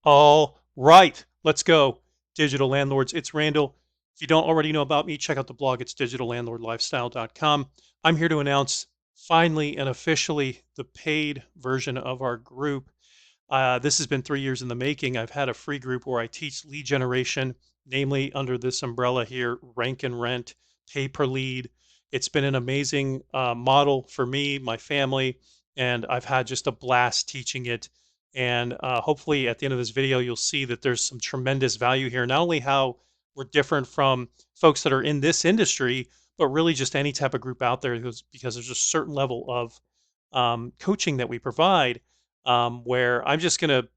All right, let's go. Digital Landlords. It's Randall. If you don't already know about me, check out the blog. It's digitallandlordlifestyle.com. I'm here to announce finally and officially the paid version of our group. This has been 3 years in the making. I've had a free group where I teach lead generation, namely under this umbrella here, rank and rent, pay per lead. It's been an amazing model for me, my family, and I've had just a blast teaching it. And hopefully at the end of this video, you'll see that there's some tremendous value here. Not only how we're different from folks that are in this industry, but really just any type of group out there, because there's a certain level of coaching that we provide where I'm just going to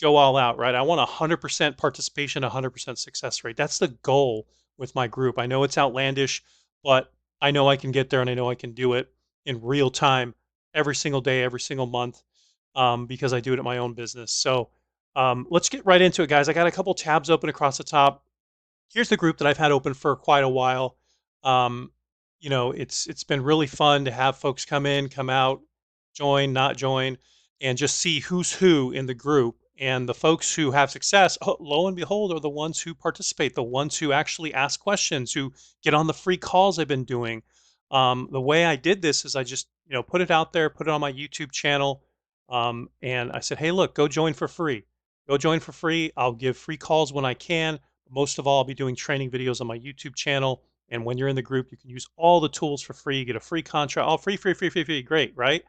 go all out, right? I want 100% participation, 100% success rate. That's the goal with my group. I know it's outlandish, but I know I can get there and I know I can do it in real time every single day, every single month because I do it at my own business. So let's get right into it, guys. I got a couple tabs open across the top. Here's the group that I've had open for quite a while. Um, it's been really fun to have folks come in, come out, join, not join, and just see who's who in the group. And the folks who have success, oh, lo and behold, are the ones who participate, the ones who actually ask questions, who get on the free calls I've been doing. The way I did this is I just, put it out there, put it on my YouTube channel, and I said, hey, look, go join for free. Go join for free. I'll give free calls when I can. Most of all, I'll be doing training videos on my YouTube channel. And when you're in the group, you can use all the tools for free. You get a free contract, all free, free, free, free, free. Great, right?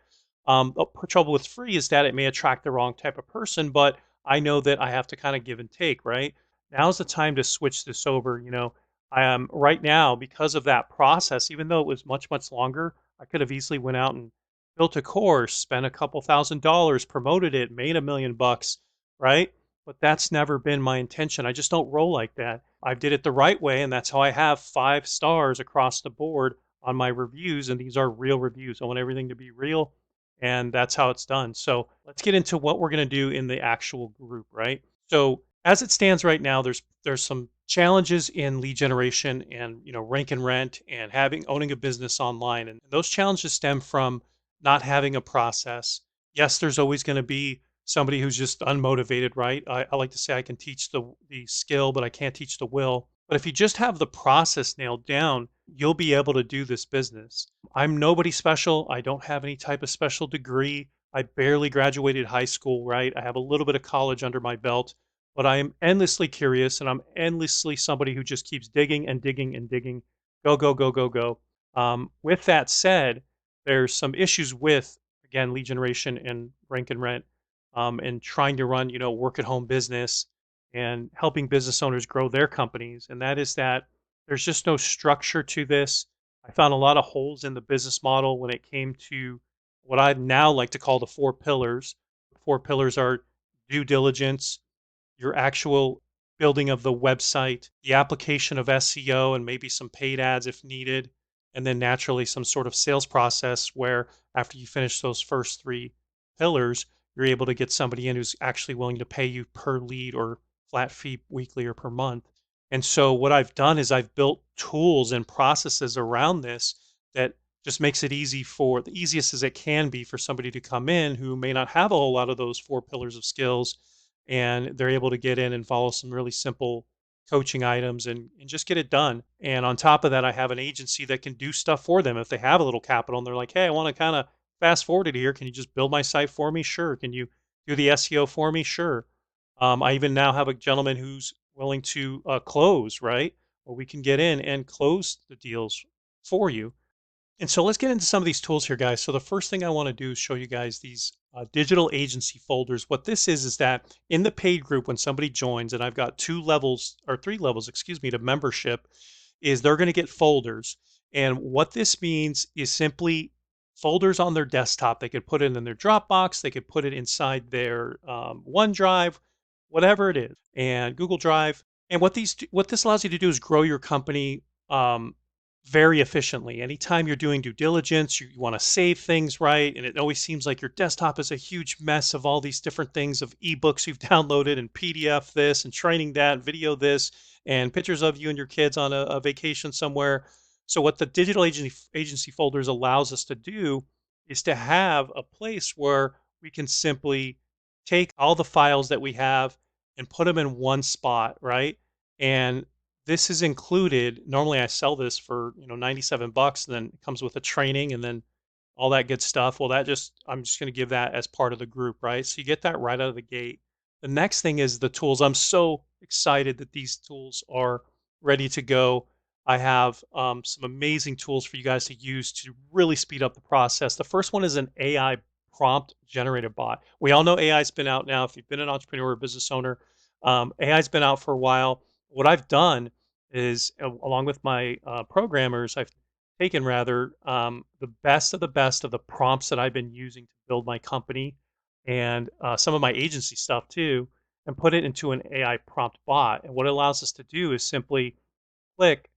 The trouble with free is that it may attract the wrong type of person, but I know that I have to kind of give and take, right? Now's the time to switch this over. I am right now because of that process. Even though it was much, much longer, I could have easily went out and built a course, spent a couple $1,000s, promoted it, made $1 million, right? But that's never been my intention. I just don't roll like that. I did it the right way, and that's how I have 5 stars across the board on my reviews. And these are real reviews. I want everything to be real, and that's how it's done. So let's get into what we're going to do in the actual group, right? So as it stands right now, there's some challenges in lead generation and rank and rent and having owning a business online, and those challenges stem from not having a process. Yes, there's always going to be somebody who's just unmotivated, right? I like to say I can teach the skill, but I can't teach the will. But if you just have the process nailed down, you'll be able to do this business. I'm nobody special. I don't have any type of special degree. I barely graduated high school, right? I have a little bit of college under my belt, but I am endlessly curious and I'm endlessly somebody who just keeps digging and digging and digging. Go, go, go, go, go. With that said, there's some issues with, again, lead generation and rank and rent and trying to run, work at home business and helping business owners grow their companies. And that is that there's just no structure to this. I found a lot of holes in the business model when it came to what I'd now like to call the 4 pillars. The 4 pillars are due diligence, your actual building of the website, the application of SEO and maybe some paid ads if needed, and then naturally some sort of sales process where after you finish those first 3 pillars, you're able to get somebody in who's actually willing to pay you per lead or flat fee weekly or per month. And so what I've done is I've built tools and processes around this that just makes it the easiest as it can be for somebody to come in who may not have a whole lot of those 4 pillars of skills, and they're able to get in and follow some really simple coaching items and just get it done. And on top of that, I have an agency that can do stuff for them if they have a little capital and they're like, hey, I want to kind of fast forward it here. Can you just build my site for me? Sure. Can you do the SEO for me? Sure. I even now have a gentleman who's willing to close, right? Where we can get in and close the deals for you. And so let's get into some of these tools here, guys. So the first thing I want to do is show you guys these digital agency folders. What this is that in the paid group, when somebody joins, and I've got 2 levels or 3 levels, excuse me, to membership, is they're going to get folders. And what this means is simply folders on their desktop. They could put it in their Dropbox, they could put it inside their OneDrive, whatever it is, and Google Drive. And what this allows you to do is grow your company very efficiently. Anytime you're doing due diligence, you want to save things right. And it always seems like your desktop is a huge mess of all these different things of ebooks you've downloaded and PDF this and training that, video this, and pictures of you and your kids on a vacation somewhere. So what the digital agency folders allows us to do is to have a place where we can simply take all the files that we have and put them in one spot, right? And this is included. Normally I sell this for, 97 bucks, and then it comes with a training and then all that good stuff. Well, I'm just going to give that as part of the group, right? So you get that right out of the gate. The next thing is the tools. I'm so excited that these tools are ready to go. I have some amazing tools for you guys to use to really speed up the process. The first one is an AI prompt generator bot. We all know AI's been out now. If you've been an entrepreneur or business owner, AI's been out for a while. What I've done is, along with my programmers, I've taken rather the best of the prompts that I've been using to build my company and some of my agency stuff too, and put it into an AI prompt bot. And what it allows us to do is simply click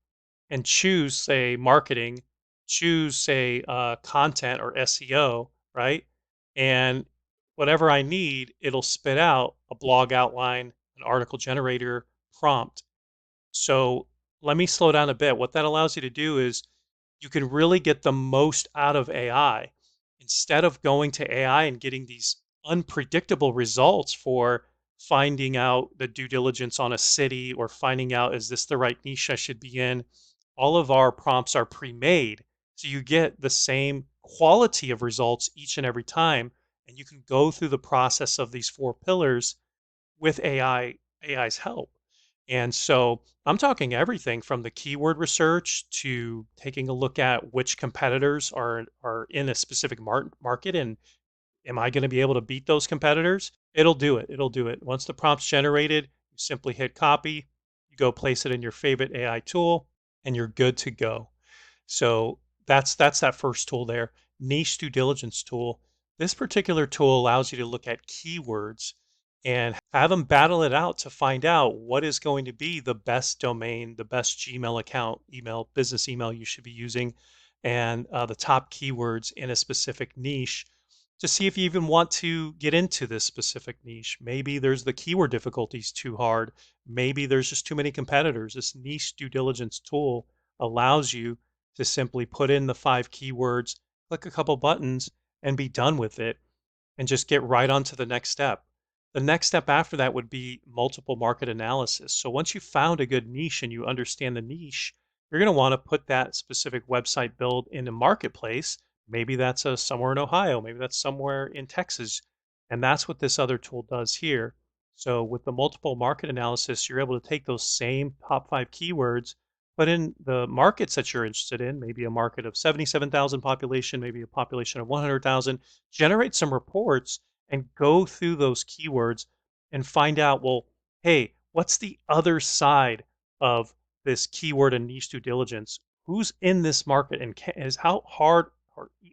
and choose, say, marketing, choose, say, content or SEO, right? And whatever I need, it'll spit out a blog outline, an article generator prompt. So let me slow down a bit. What that allows you to do is you can really get the most out of AI instead of going to AI and getting these unpredictable results for finding out the due diligence on a city or finding out, is this the right niche I should be in? All of our prompts are pre-made. So you get the same quality of results each and every time. And you can go through the process of these four pillars with AI's help. And so I'm talking everything from the keyword research to taking a look at which competitors are in a specific market, and am I going to be able to beat those competitors? It'll do it. It'll do it. Once the prompt's generated, you simply hit copy, you go place it in your favorite AI tool, and you're good to go. So that's that first tool there. Niche due diligence tool. This particular tool allows you to look at keywords and have them battle it out to find out what is going to be the best domain, the best Gmail account, business email you should be using, and the top keywords in a specific niche to see if you even want to get into this specific niche. Maybe there's the keyword difficulties too hard. Maybe there's just too many competitors. This niche due diligence tool allows you to simply put in the 5 keywords, click a couple buttons, and be done with it and just get right on to the next step. The next step after that would be multiple market analysis. So once you found a good niche and you understand the niche, you're going to want to put that specific website build in a marketplace. Maybe that's somewhere in Ohio, maybe that's somewhere in Texas. And that's what this other tool does here. So with the multiple market analysis, you're able to take those same top 5 keywords, but in the markets that you're interested in, maybe a market of 77,000 population, maybe a population of 100,000, generate some reports and go through those keywords and find out, well, hey, what's the other side of this keyword and niche due diligence? Who's in this market, and is how hard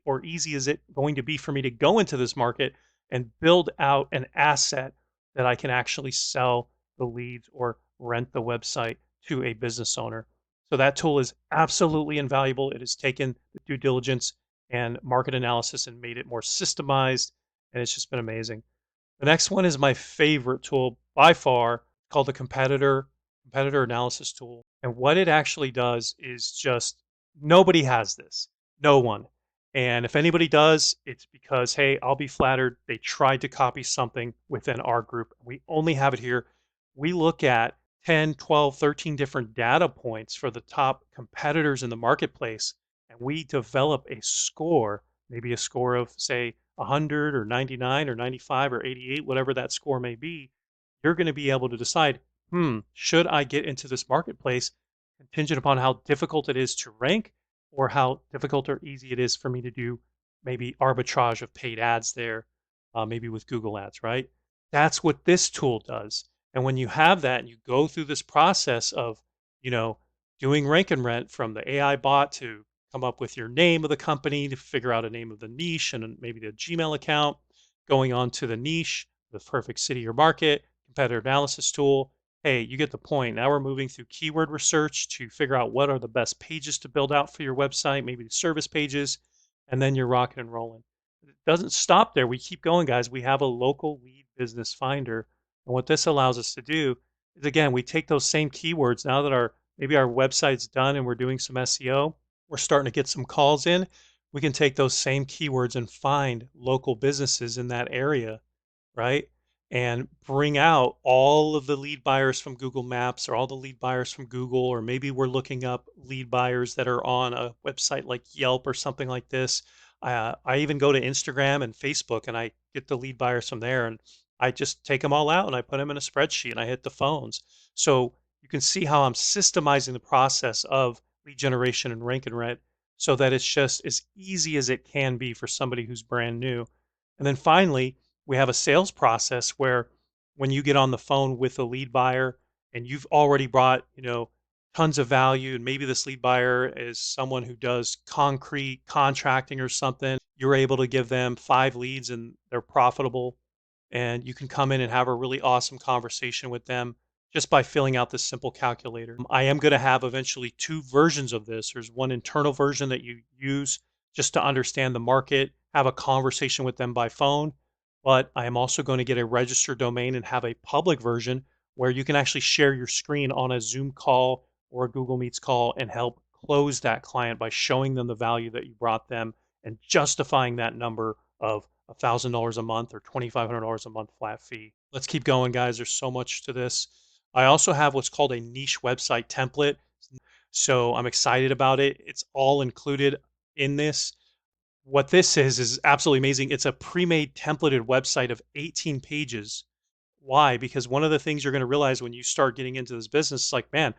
or easy is it going to be for me to go into this market and build out an asset that I can actually sell the leads or rent the website to a business owner? So that tool is absolutely invaluable. It has taken the due diligence and market analysis and made it more systemized, and it's just been amazing. The next one is my favorite tool by far, called the competitor analysis tool. And what it actually does is just, nobody has this. No one. And if anybody does, it's because, hey, I'll be flattered. They tried to copy something within our group. We only have it here. We look at 10, 12, 13 different data points for the top competitors in the marketplace, and we develop a score, maybe a score of, say, 100 or 99 or 95 or 88, whatever that score may be. You're going to be able to decide, should I get into this marketplace contingent upon how difficult it is to rank or how difficult or easy it is for me to do maybe arbitrage of paid ads there, maybe with Google Ads, right? That's what this tool does. And when you have that and you go through this process of, you know, doing rank and rent from the AI bot to come up with your name of the company, to figure out a name of the niche and maybe the Gmail account, going on to the niche, the perfect city or market, competitor analysis tool. Hey, you get the point. Now we're moving through keyword research to figure out what are the best pages to build out for your website, maybe the service pages, and then you're rocking and rolling. It doesn't stop there. We keep going, guys. We have a local lead business finder. And what this allows us to do is, again, we take those same keywords now that maybe our website's done and we're doing some SEO, we're starting to get some calls in. We can take those same keywords and find local businesses in that area, right? and bring out all of the lead buyers from Google Maps or all the lead buyers from Google, or maybe we're looking up lead buyers that are on a website like Yelp or something like this. I even go to Instagram and Facebook and I get the lead buyers from there, and I just take them all out and I put them in a spreadsheet and I hit the phones. So you can see how I'm systemizing the process of lead generation and rank and rent so that it's just as easy as it can be for somebody who's brand new. And then finally, we have a sales process where when you get on the phone with a lead buyer and you've already brought, tons of value, and maybe this lead buyer is someone who does concrete contracting or something, you're able to give them 5 leads and they're profitable, and you can come in and have a really awesome conversation with them just by filling out this simple calculator. I am going to have eventually 2 versions of this. There's one internal version that you use just to understand the market, have a conversation with them by phone. But I am also going to get a registered domain and have a public version where you can actually share your screen on a Zoom call or a Google Meets call and help close that client by showing them the value that you brought them and justifying that number of $1,000 a month or $2,500 a month flat fee. Let's keep going, guys. There's so much to this. I also have what's called a niche website template. So I'm excited about it. It's all included in this. What this is absolutely amazing. It's a pre-made templated website of 18 pages. Why? Because one of the things you're going to realize when you start getting into this business is like, man,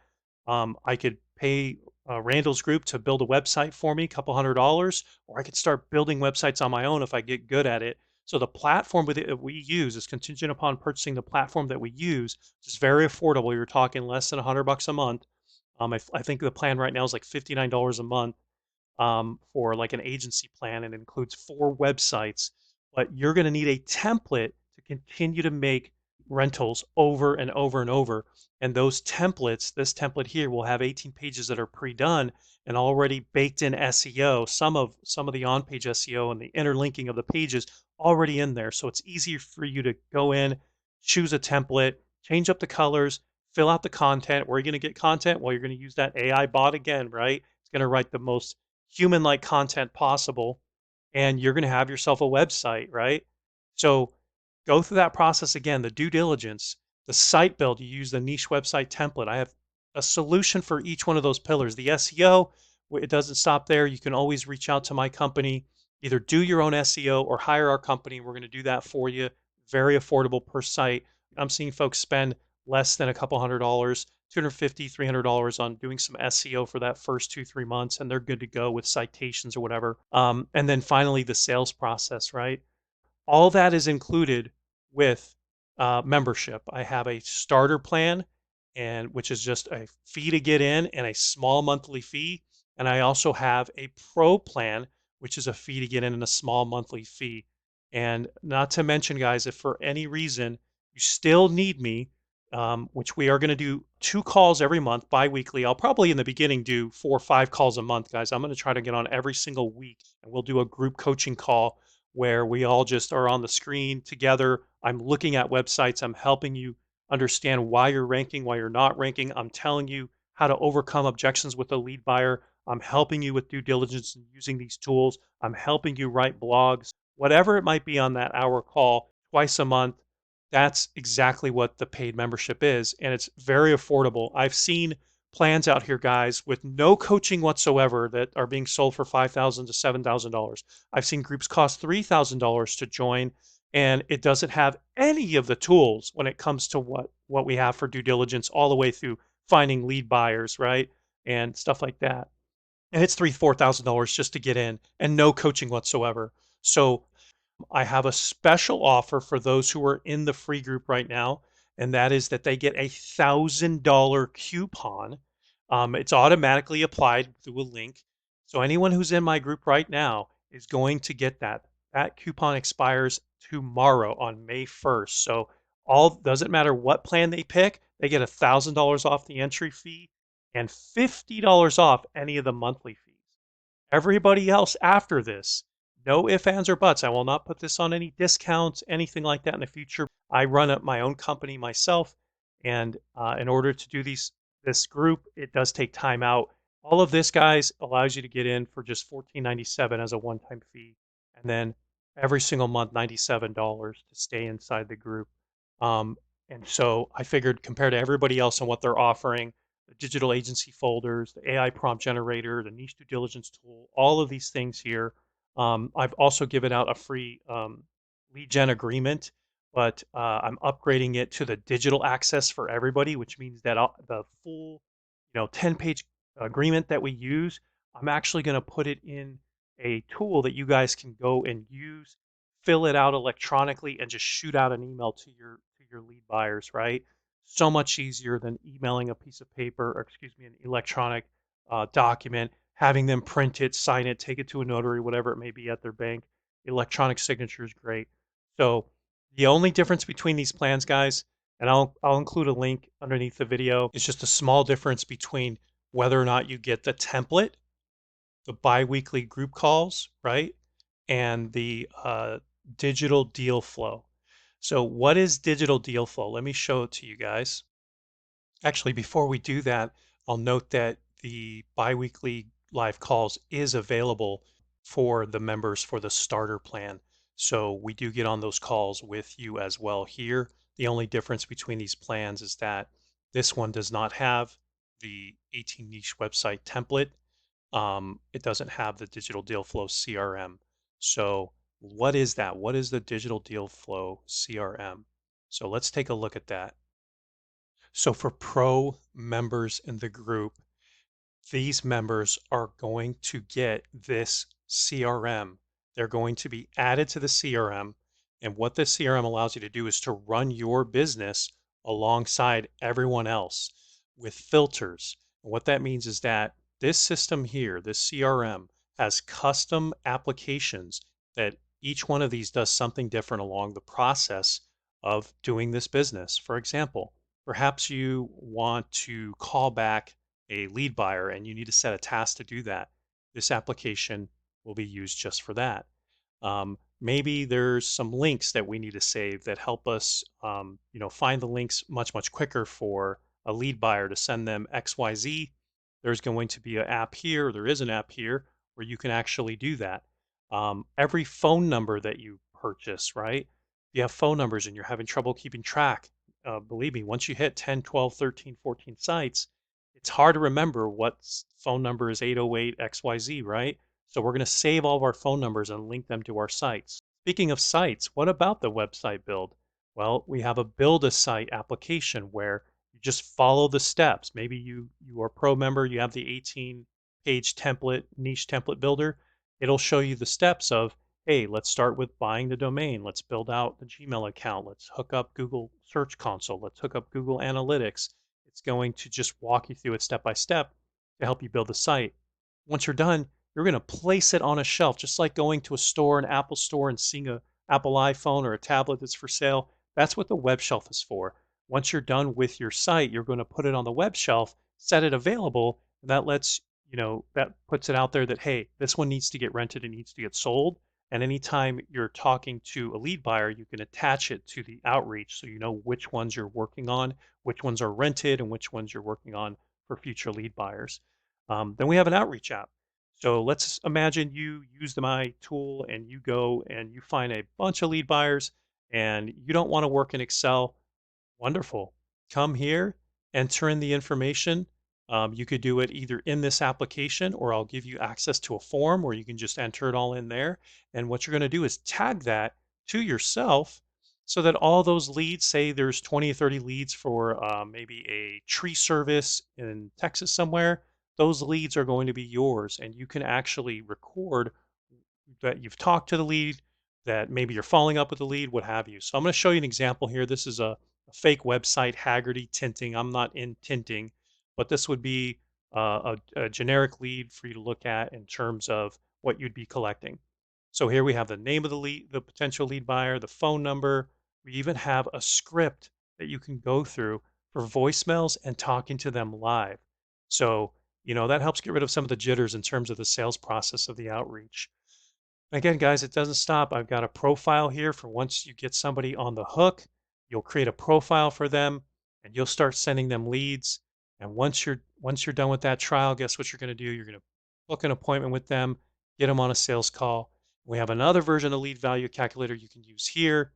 I could pay Randall's group to build a website for me, a couple $100, or I could start building websites on my own if I get good at it. So the platform that we use is contingent upon purchasing the platform that we use, which is very affordable. You're talking less than $100 a month. I think the plan right now is like $59 a month for like an agency plan, and it includes 4 websites. But you're going to need a template to continue to make rentals over and over and over. And those templates, this template here, will have 18 pages that are pre-done and already baked in SEO. Some of the on-page SEO and the interlinking of the pages already in there. So it's easier for you to go in, choose a template, change up the colors, fill out the content. Where are you going to get content? Well, you're going to use that AI bot again, right? It's going to write the most human-like content possible, and you're going to have yourself a website, right? So go through that process again, the due diligence, the site build. You use the niche website template. I have a solution for each one of those pillars. The SEO, it doesn't stop there. You can always reach out to my company, either do your own SEO or hire our company. We're going to do that for you. Very affordable per site. I'm seeing folks spend less than a couple $100, 250, $300 on doing some SEO for that first 2, 3 months, and they're good to go with citations or whatever. And then finally, the sales process, right? All that is included with membership. I have a starter plan, and which is just a fee to get in and a small monthly fee. And I also have a pro plan, which is a fee to get in and a small monthly fee. And not to mention, guys, if for any reason you still need me, which we are going to do 2 calls every month, bi-weekly. I'll probably in the beginning do 4 or 5 calls a month, guys. I'm going to try to get on every single week, and we'll do a group coaching call where we all just are on the screen together. I'm looking at websites. I'm helping you understand why you're ranking, why you're not ranking. I'm telling you how to overcome objections with a lead buyer. I'm helping you with due diligence and using these tools. I'm helping you write blogs, whatever it might be on that hour call twice a month. That's exactly what the paid membership is. And it's very affordable. I've seen plans out here, guys, with no coaching whatsoever that are being sold for $5,000 to $7,000. I've seen groups cost $3,000 to join, and it doesn't have any of the tools when it comes to what we have for due diligence, all the way through finding lead buyers, right? And stuff like that. And it's $3,000 to $4,000 just to get in, and no coaching whatsoever. So I have a special offer for those who are in the free group right now, and that is that they get a $1,000 coupon. It's automatically applied through a link. So anyone who's in my group right now is going to get that. That coupon expires tomorrow on May 1st. So all doesn't matter what plan they pick, they get $1,000 off the entry fee and $50 off any of the monthly fees. Everybody else after this, no ifs, ands, or buts. I will not put this on any discounts, anything like that in the future. I run up my own company myself, and in order to do this group, it does take time out. All of this, guys, allows you to get in for just $14.97 as a one-time fee, and then every single month, $97 to stay inside the group. Um, and so I figured compared to everybody else and what they're offering, the digital agency folders, the AI prompt generator, the niche due diligence tool, all of these things here. I've also given out a free lead gen agreement, but I'm upgrading it to the digital access for everybody, which means that the full, 10-page agreement that we use, I'm actually going to put it in a tool that you guys can go and use, fill it out electronically, and just shoot out an email to your lead buyers, right? So much easier than emailing a piece of paper, or excuse me, an electronic document, having them print it, sign it, take it to a notary, whatever it may be at their bank. Electronic signature is great. So the only difference between these plans, guys, and I'll include a link underneath the video, is just a small difference between whether or not you get the template, the biweekly group calls, right? And the digital deal flow. So, what is digital deal flow? Let me show it to you guys. Actually, before we do that, I'll note that the biweekly live calls is available for the members for the starter plan. So, we do get on those calls with you as well here. The only difference between these plans is that this one does not have the 18 niche website template. It doesn't have the digital deal flow CRM. So, what is that? What is the digital deal flow CRM? So, let's take a look at that. So, for pro members in the group, these members are going to get this CRM. They're going to be added to the CRM. And what this CRM allows you to do is to run your business alongside everyone else with filters. And what that means is that this system here, this CRM, has custom applications that each one of these does something different along the process of doing this business. For example, perhaps you want to call back a lead buyer and you need to set a task to do that. This application will be used just for that. Maybe there's some links that we need to save that help us, find the links much quicker for a lead buyer to send them XYZ. There's going to be an app here, there is an app here where you can actually do that. Every phone number that you purchase, right? If you have phone numbers and you're having trouble keeping track, believe me, once you hit 10, 12, 13, 14 sites, it's hard to remember what phone number is 808 XYZ, right? So we're going to save all of our phone numbers and link them to our sites. Speaking of sites, what about the website build? Well, we have a build a site application where you just follow the steps. Maybe you are a pro member, you have the 18-page template, niche template builder. It'll show you the steps of, hey, let's start with buying the domain. Let's build out the Gmail account. Let's hook up Google Search Console. Let's hook up Google Analytics. It's going to just walk you through it step by step to help you build the site. Once you're done, you're going to place it on a shelf, just like going to a store, an Apple store, and seeing a Apple iPhone or a tablet that's for sale. That's what the web shelf is for. Once you're done with your site, you're going to put it on the web shelf, set it available, and that lets that puts it out there that, hey, this one needs to get rented and needs to get sold. And anytime you're talking to a lead buyer, you can attach it to the outreach so you know which ones you're working on, which ones are rented, and which ones you're working on for future lead buyers. Then we have an outreach app. So let's imagine you use my tool and you go and you find a bunch of lead buyers and you don't want to work in Excel. Wonderful. Come here, enter in the information. You could do it either in this application or I'll give you access to a form where you can just enter it all in there. And what you're going to do is tag that to yourself so that all those leads, say there's 20 or 30 leads for maybe a tree service in Texas somewhere, those leads are going to be yours. And you can actually record that you've talked to the lead, that maybe you're following up with the lead, what have you. So I'm going to show you an example here. This is a fake website, Haggerty Tinting. I'm not in tinting, but this would be a generic lead for you to look at in terms of what you'd be collecting. So here we have the name of the lead, the potential lead buyer, the phone number. We even have a script that you can go through for voicemails and talking to them live. So, that helps get rid of some of the jitters in terms of the sales process of the outreach. Again, guys, it doesn't stop. I've got a profile here for once you get somebody on the hook, you'll create a profile for them and you'll start sending them leads. And once you're done with that trial, guess what you're going to do? You're going to book an appointment with them, get them on a sales call. We have another version of lead value calculator you can use here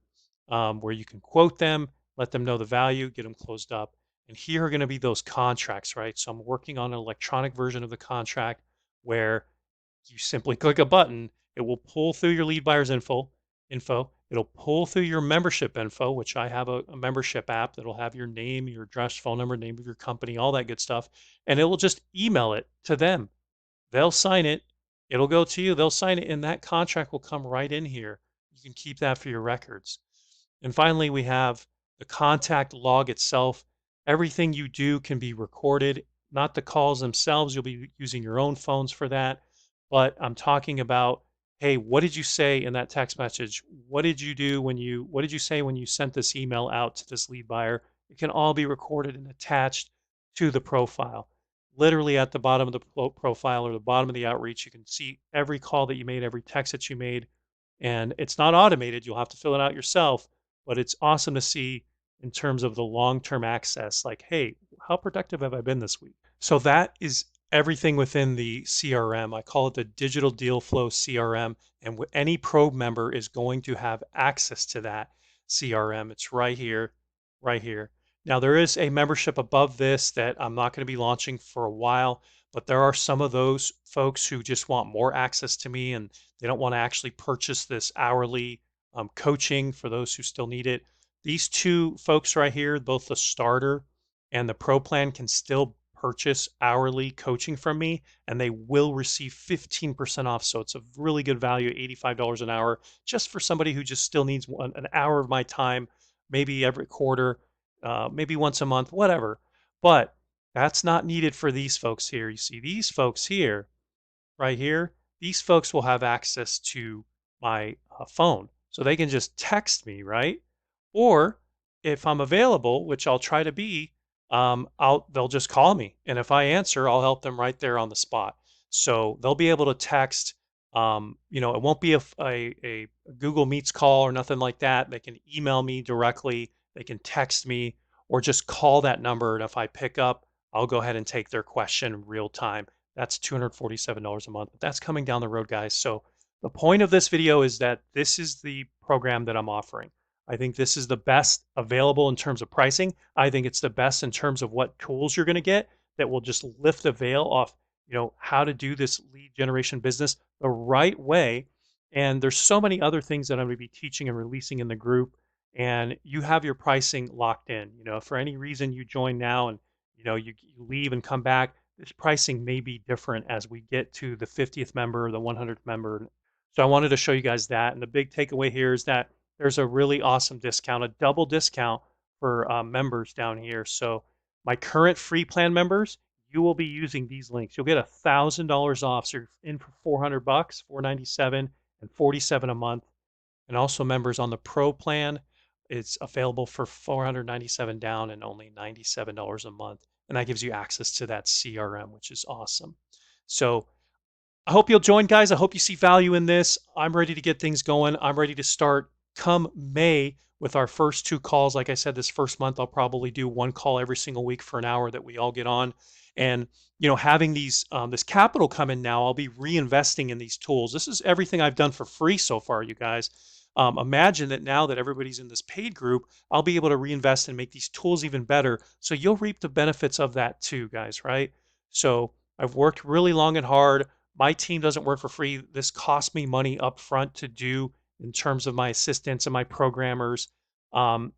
where you can quote them. let them know the value, get them closed up. And here are going to be those contracts, right? So I'm working on an electronic version of the contract where you simply click a button. It will pull through your lead buyer's info. It'll pull through your membership info, which I have a membership app that'll have your name, your address, phone number, name of your company, all that good stuff. And it will just email it to them. They'll sign it. It'll go to you. They'll sign it, and that contract will come right in here. You can keep that for your records. And finally, we have the contact log itself. Everything you do can be recorded, not the calls themselves. You'll be using your own phones for that. But I'm talking about, hey, what did you say in that text message? What did you say when you sent this email out to this lead buyer? It can all be recorded and attached to the profile. Literally at the bottom of the profile or the bottom of the outreach, you can see every call that you made, every text that you made. And it's not automated. You'll have to fill it out yourself, but it's awesome to see in terms of the long-term access, like, hey, how productive have I been this week? So that is everything within the CRM. I call it the Digital Deal Flow CRM, and any Pro member is going to have access to that CRM. It's right here, right here. Now, there is a membership above this that I'm not going to be launching for a while, but there are some of those folks who just want more access to me and they don't want to actually purchase this hourly coaching for those who still need it. These two folks right here, both the starter and the pro plan, can still purchase hourly coaching from me and they will receive 15% off. So it's a really good value, $85 an hour, just for somebody who just still needs an hour of my time, maybe every quarter, maybe once a month, whatever. But that's not needed for these folks here. You see, these folks here, right here, these folks will have access to my phone. So they can just text me, right? Or if I'm available, which I'll try to be, they'll just call me. And if I answer, I'll help them right there on the spot. So they'll be able to text. It won't be a Google Meets call or nothing like that. They can email me directly. They can text me or just call that number. And if I pick up, I'll go ahead and take their question in real time. That's $247 a month, but that's coming down the road, guys. So the point of this video is that this is the program that I'm offering. I think this is the best available in terms of pricing. I think it's the best in terms of what tools you're going to get that will just lift the veil off, how to do this lead generation business the right way. And there's so many other things that I'm going to be teaching and releasing in the group. And you have your pricing locked in. If for any reason you join now and you leave and come back, this pricing may be different as we get to the 50th member, the 100th member. So I wanted to show you guys that. And the big takeaway here is that there's a really awesome discount, a double discount for members down here. So my current free plan members, you will be using these links. You'll get $1,000 off. So you're in for 400 bucks, 497 and 47 a month. And also members on the pro plan, it's available for 497 down and only $97 a month. And that gives you access to that CRM, which is awesome. So I hope you'll join, guys. I hope you see value in this. I'm ready to get things going. I'm ready to start come May with our first 2 calls. Like I said, this first month, I'll probably do 1 call every single week for an hour that we all get on. And, having this capital come in now, I'll be reinvesting in these tools. This is everything I've done for free so far, you guys. Imagine that now that everybody's in this paid group, I'll be able to reinvest and make these tools even better. So you'll reap the benefits of that too, guys, right? So I've worked really long and hard. My team doesn't work for free. This costs me money up front to do in terms of my assistants and my programmers.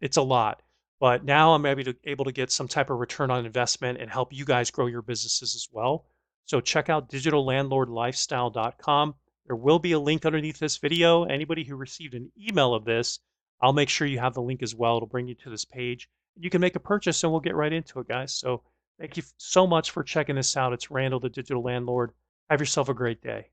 It's a lot, but now I'm able to get some type of return on investment and help you guys grow your businesses as well. So check out digitallandlordlifestyle.com. There will be a link underneath this video. Anybody who received an email of this, I'll make sure you have the link as well. It'll bring you to this page. You can make a purchase and we'll get right into it, guys. So thank you so much for checking this out. It's Randall, the Digital Landlord. Have yourself a great day.